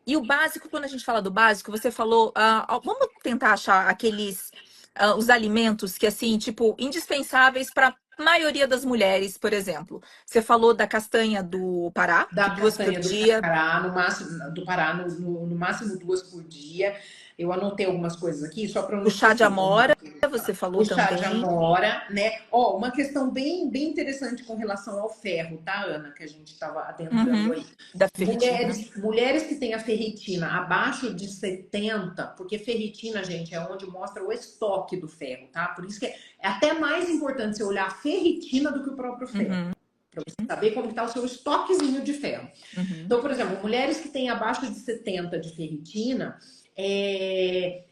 E o básico, quando a gente fala do básico, você falou, vamos tentar achar aqueles, os alimentos que, assim, tipo, indispensáveis para a maioria das mulheres, por exemplo. Você falou da castanha do Pará, que Da 2 por castanha do dia, Pará, no máximo, do Pará, no máximo 2 por dia. Eu anotei algumas coisas aqui, só para eu o não chá de esquecer. Vamos lá. amora, você falou O chá de também. amora, né? Ó, uma questão bem interessante com relação ao ferro, tá, Ana? Que a gente estava adentrando Uhum, aí. da ferritina. Mulheres que têm a ferritina abaixo de 70, porque ferritina, gente, é onde mostra o estoque do ferro, tá? Por isso que é até mais importante você olhar a ferritina do que o próprio ferro. Uhum, Para você saber como está o seu estoquezinho de ferro. uhum, Então, por exemplo, mulheres que têm abaixo de 70 de ferritina,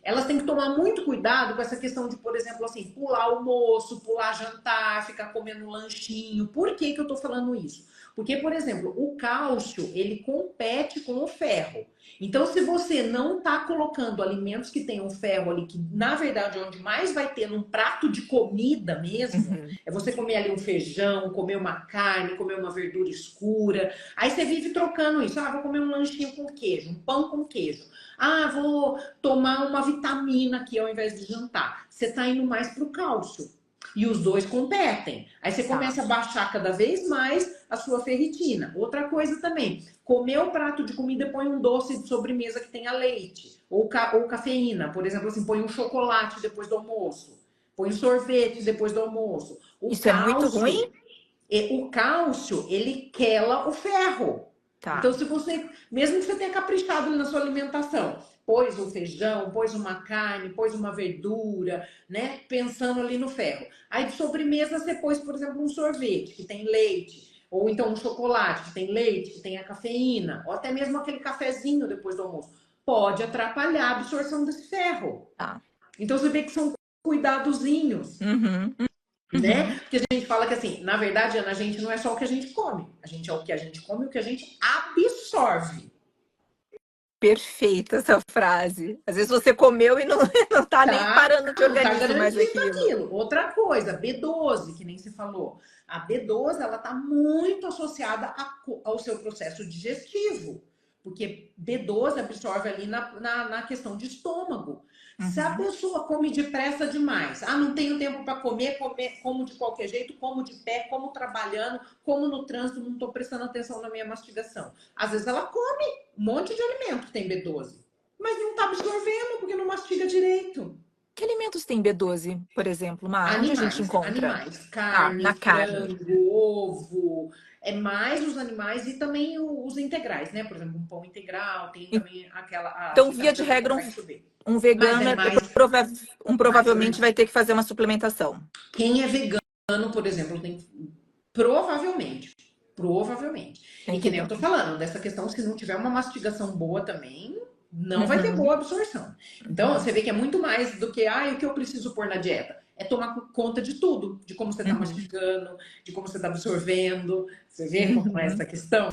elas têm que tomar muito cuidado com essa questão de, por exemplo, assim, pular almoço, pular jantar, ficar comendo lanchinho. Por que que eu tô falando isso? Porque, por exemplo, o cálcio, ele compete com o ferro. Então, se você não tá colocando alimentos que tenham ferro ali, que na verdade é onde mais vai ter num prato de comida mesmo, uhum. é você comer ali um feijão, comer uma carne, comer uma verdura escura. Aí você vive trocando isso. Ah, vou comer um lanchinho com queijo, um pão com queijo. Ah, vou tomar uma vitamina aqui ao invés de jantar. Você está indo mais para o cálcio. E os dois competem. Aí você Tá. começa a baixar cada vez mais a sua ferritina. Outra coisa também, comer o prato de comida, põe um doce de sobremesa que tenha leite ou cafeína. Por exemplo, assim, põe um chocolate depois do almoço. Põe um sorvete depois do almoço. Isso é muito ruim? O cálcio, ele quela o ferro. Então, Tá. se você, mesmo que você tenha caprichado na sua alimentação, pôs um feijão, pôs uma carne, pôs uma verdura, né? Pensando ali no ferro. Aí de sobremesa você pôs, por exemplo, um sorvete que tem leite, ou então um chocolate que tem leite, que tem a cafeína, ou até mesmo aquele cafezinho depois do almoço. Pode atrapalhar a absorção desse ferro. Tá. Então você vê que são cuidadozinhos, Uhum, né? uhum. Porque a gente fala que assim, na verdade, Ana, a gente não é só o que a gente come. A gente é o que a gente come e o que a gente absorve. Perfeita essa frase. Às vezes você comeu e não, não tá nem Tá? parando de Não tá organismo mais garantindo aquilo. aquilo. Outra coisa, B12, que nem se falou. A B12, ela tá muito associada ao seu processo digestivo. Porque B12 absorve ali na questão de estômago. Se a Uhum. pessoa come depressa demais, ah, não tenho tempo para comer, como de qualquer jeito, como de pé, como trabalhando, como no trânsito, não estou prestando atenção na minha mastigação. Às vezes ela come um monte de alimento que tem B12, mas não está absorvendo porque não mastiga direito. Que alimentos tem B12, por exemplo, Mar? Onde a gente encontra? Animais, Ah, na carne, carne. frango, ovo, é mais os animais e também os integrais, né? Por exemplo, um pão integral, tem também aquela as Então, via de vitaminas que regra, conseguem subir. um Mas vegano é mais provavelmente vai ter que fazer uma suplementação. quem é vegano, por exemplo, tem provavelmente, provavelmente. Tem E que que nem eu ter. tô falando, dessa questão, se não tiver uma mastigação boa também, não vai ter Uhum, boa absorção. Então, uhum, você vê que é muito mais do que, o que eu preciso pôr na dieta? É tomar conta de tudo, de como você tá uhum, mastigando, de como você tá absorvendo. Você vê como é uhum. essa questão?